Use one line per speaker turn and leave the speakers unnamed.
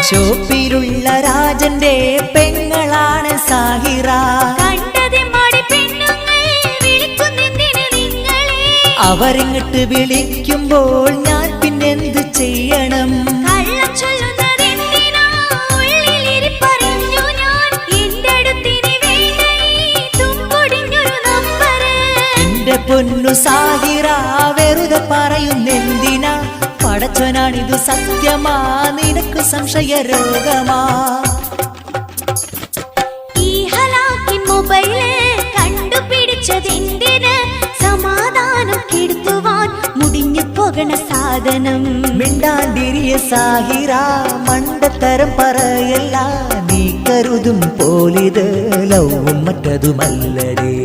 ഷോപ്പിലുള്ള രാജന്റെ പെങ്ങളാണ് സാഹിറ. അവരിങ്ങട്ട് വിളിക്കുമ്പോൾ ഞാൻ പിന്നെന്ത് ചെയ്യണം? എന്റെ പൊന്നു സാഹിറ വെറുതെ പറയുന്നെന്തിനാ? പടച്ചവനാണിതു സത്യമാ, നിനക്ക് സംശയ രോഗമാ?
ഈ ഹലാക്കി മൊബൈല് കണ്ടുപിടിച്ചതെന്തിന്? സമാധാനം കെടുത്തുവാൻ മുടിഞ്ഞു പോകണ സാധനം.
മിണ്ടാണ്ടിരിയ സാഹിറ, മണ്ടത്തരം പറയല്ല. നീ കരുതും പോലിത് ലവും മറ്റതുമല്ലടേ.